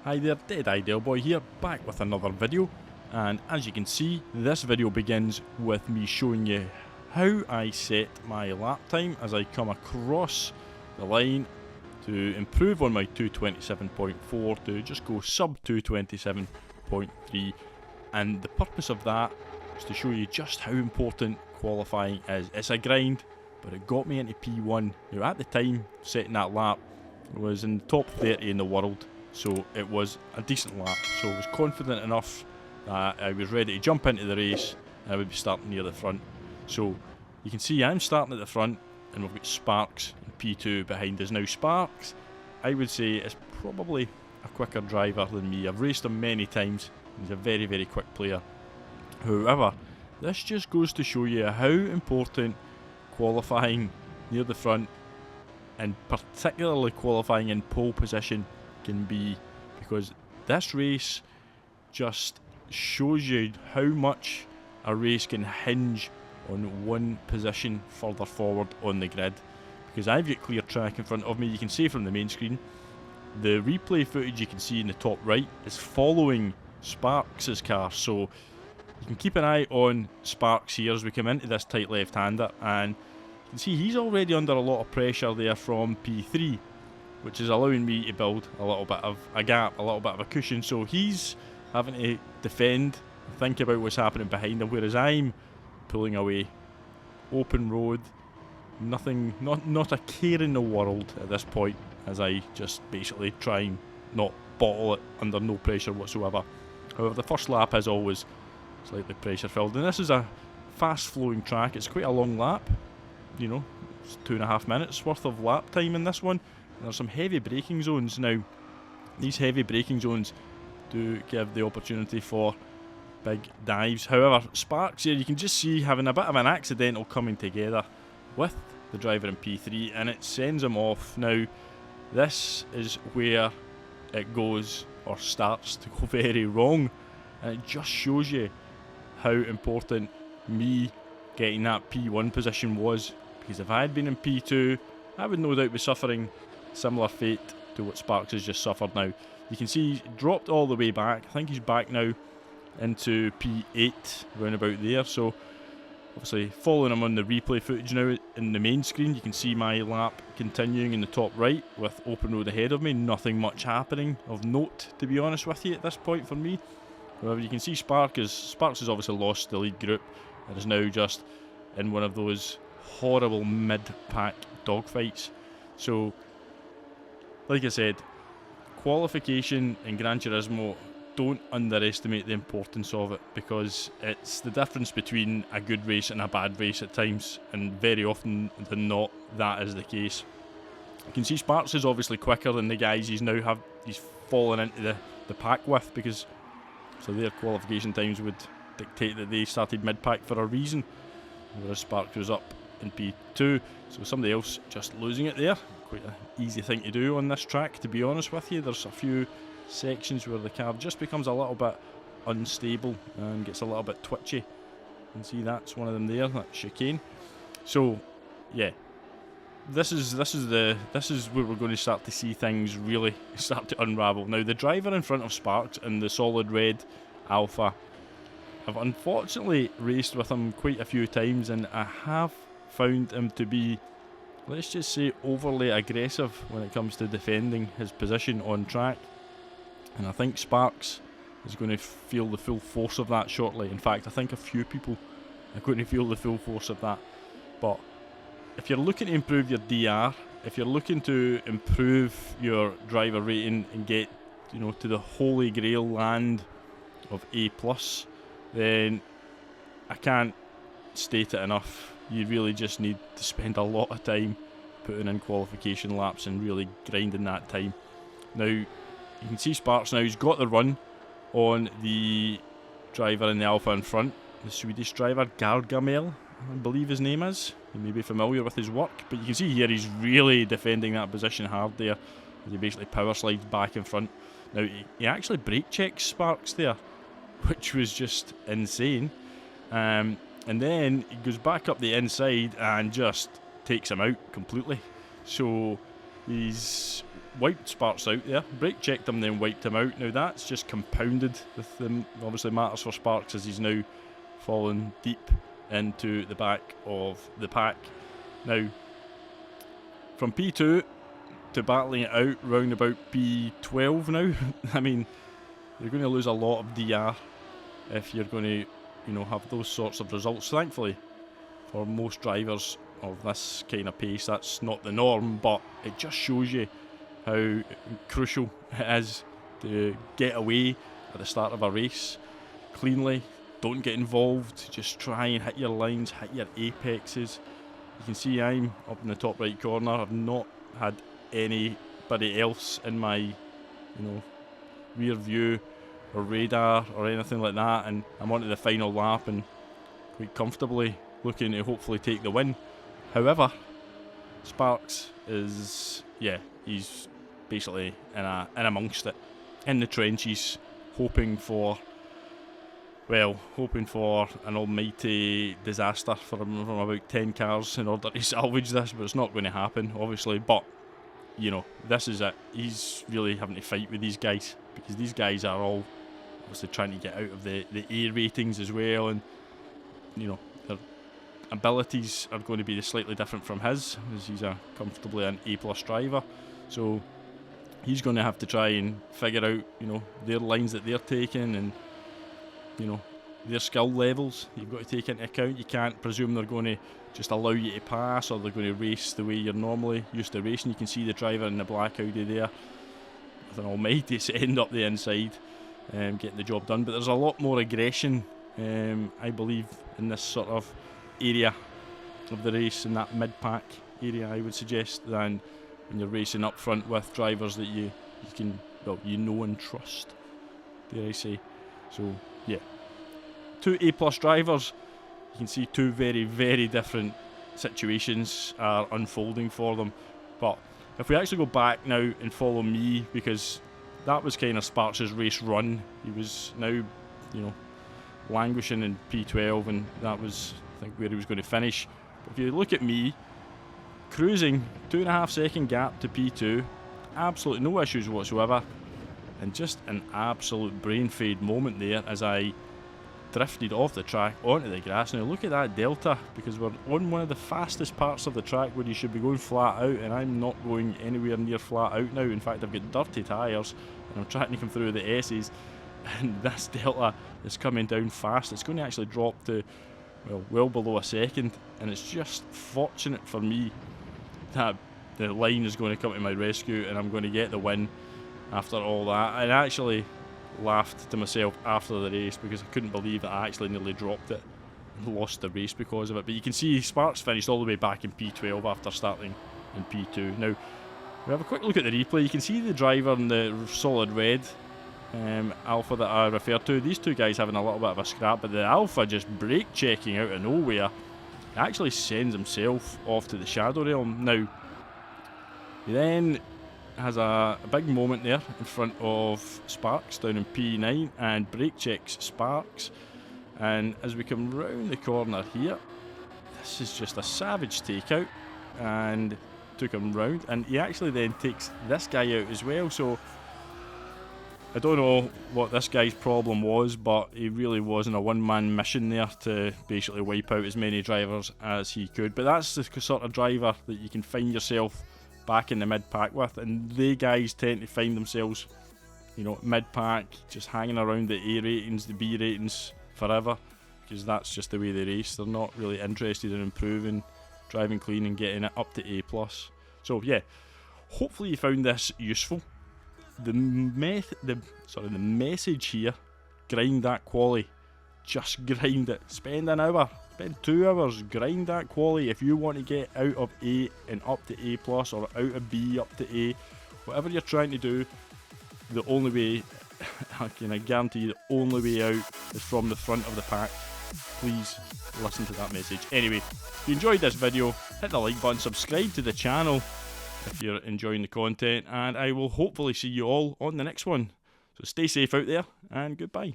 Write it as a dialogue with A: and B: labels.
A: Hi there, Dead Ideal Boy here, back with another video, and as you can see, this video begins with me showing you how I set my lap time as I come across the line to improve on my 227.4 to just go sub 227.3, and the purpose of that is to show you just how important qualifying is. It's a grind, but it got me into P1. Now at the time, setting that lap, I was in the top 30 in the world. So it was a decent lap, so I was confident enough that I was ready to jump into the race and I would be starting near the front. So you can see I'm starting at the front and we've got Sparks and P2 behind us. Now Sparks, I would say, is probably a quicker driver than me. I've raced him many times, he's a very, very quick player. However, this just goes to show you how important qualifying near the front, and particularly qualifying in pole position, can be, because this race just shows you how much a race can hinge on one position further forward on the grid. Because I've got clear track in front of me, you can see from the main screen. The replay footage you can see in the top right is following Sparks' car, so you can keep an eye on Sparks here as we come into this tight left-hander, and you can see he's already under a lot of pressure there from P3, which is allowing me to build a little bit of a gap, a little bit of a cushion. So he's having to defend and think about what's happening behind him, whereas I'm pulling away. Open road, nothing, not a care in the world at this point, as I just basically try and not bottle it under no pressure whatsoever. However, the first lap is always slightly pressure filled, and this is a fast flowing track. It's quite a long lap, you know, it's 2.5 minutes worth of lap time in this one. There's some heavy braking zones. Now, these heavy braking zones do give the opportunity for big dives. However, Sparks here, you can just see having a bit of an accidental coming together with the driver in P3, and it sends him off. Now, this is where it goes, or starts to go very wrong, and it just shows you how important me getting that P1 position was, because if I had been in P2, I would no doubt be suffering similar fate to what Sparks has just suffered. Now you can see he's dropped all the way back. I think he's back now into P8, round about there. So obviously following him on the replay footage now in the main screen, you can see my lap continuing in the top right with open road ahead of me. Nothing much happening of note, to be honest with you, at this point for me. However, you can see Sparks has obviously lost the lead group and is now just in one of those horrible mid-pack dogfights. So like I said, qualification in GranTurismo, don't underestimate the importance of it, because it's the difference between a good race and a bad race at times, and very often than not, that is the case. You can see Sparks is obviously quicker than the guys he's fallen into the pack with, because so their qualification times would dictate that they started mid-pack for a reason, whereas Sparks was up in P2, so somebody else just losing it there. Quite an easy thing to do on this track, to be honest with you. There's a few sections where the car just becomes a little bit unstable and gets a little bit twitchy. You can see that's one of them there, that chicane. So yeah, this is where we're going to start to see things really start to unravel. Now the driver in front of Sparks in the solid red Alpha, I've unfortunately raced with him quite a few times, and I have found him to be, let's just say, overly aggressive when it comes to defending his position on track. And I think Sparks is going to feel the full force of that shortly. In fact, I think a few people are going to feel the full force of that. But if you're looking to improve your DR, if you're looking to improve your driver rating and get, you know, to the holy grail land of A+, then I can't state it enough. You really just need to spend a lot of time putting in qualification laps and really grinding that time. Now, you can see Sparks now, he's got the run on the driver in the Alpha in front, the Swedish driver, Gargamel, I believe his name is. You may be familiar with his work, but you can see here he's really defending that position hard there. He basically power slides back in front. Now, he actually brake checks Sparks there, which was just insane. And then he goes back up the inside and just takes him out completely. So he's wiped Sparks out there, brake checked him, then wiped him out. Now that's just compounded with them. Obviously matters for Sparks as he's now fallen deep into the back of the pack. Now, from P2 to battling it out round about P12 now, I mean, you're going to lose a lot of DR if you're going to, you know, have those sorts of results. Thankfully, for most drivers of this kind of pace, that's not the norm, but it just shows you how crucial it is to get away at the start of a race cleanly. Don't get involved, just try and hit your lines, hit your apexes. You can see I'm up in the top right corner. I've not had anybody else in my, you know, rear view or radar or anything like that, and I'm onto the final lap and quite comfortably looking to hopefully take the win. However, Sparks is, yeah, he's basically in amongst it, in the trenches, hoping for an almighty disaster from about 10 cars in order to salvage this, but it's not going to happen, obviously. But, you know, this is it. He's really having to fight with these guys, because these guys are all obviously trying to get out of the A ratings as well, and, you know, their abilities are going to be slightly different from his, as he's comfortably an A+ driver. So he's going to have to try and figure out, you know, their lines that they're taking, and, you know, their skill levels you've got to take into account. You can't presume they're going to just allow you to pass, or they're going to race the way you're normally used to racing. You can see the driver in the black Audi there with an almighty end up the inside, getting the job done. But there's a lot more aggression, I believe, in this sort of area of the race, in that mid-pack area, I would suggest, than when you're racing up front with drivers that you can, well, you know and trust, dare I say. So, yeah. Two A+ drivers. You can see two very, very different situations are unfolding for them. But if we actually go back now and follow me, because that was kind of Sparks' race run. He was now, you know, languishing in P12, and that was, I think, where he was going to finish. But if you look at me, cruising 2.5 second gap to P2, absolutely no issues whatsoever, and just an absolute brain fade moment there as I drifted off the track onto the grass. Now look at that delta, because we're on one of the fastest parts of the track where you should be going flat out, and I'm not going anywhere near flat out now. In fact, I've got dirty tyres and I'm trying to come through the S's, and this delta is coming down fast. It's going to actually drop to, well below a second, and it's just fortunate for me that the line is going to come to my rescue and I'm going to get the win after all that. I actually laughed to myself after the race, because I couldn't believe that I actually nearly dropped it and lost the race because of it. But you can see Sparks finished all the way back in P12 after starting in P2. Now, we have a quick look at the replay. You can see the driver in the solid red Alpha that I referred to. These two guys having a little bit of a scrap, but the Alpha just brake checking out of nowhere. He actually sends himself off to the Shadow Realm. Now, he then has a big moment there in front of Sparks down in P9 and brake checks Sparks, and as we come round the corner here, this is just a savage takeout and took him round, and he actually then takes this guy out as well. So I don't know what this guy's problem was, but he really was in a one-man mission there to basically wipe out as many drivers as he could. But that's the sort of driver that you can find yourself back in the mid-pack with, and they guys tend to find themselves, you know, mid-pack, just hanging around the A ratings, the B ratings forever, because that's just the way they race. They're not really interested in improving, driving clean and getting it up to A+. So yeah, hopefully you found this useful. The message here: grind that quali, just grind it. Spend an hour, spend 2 hours, grind that quali if you want to get out of A and up to A+, or out of B up to A. Whatever you're trying to do, the only way, I can guarantee you, the only way out is from the front of the pack. Please listen to that message. Anyway, if you enjoyed this video, hit the like button, subscribe to the channel if you're enjoying the content, and I will hopefully see you all on the next one. So stay safe out there, and goodbye.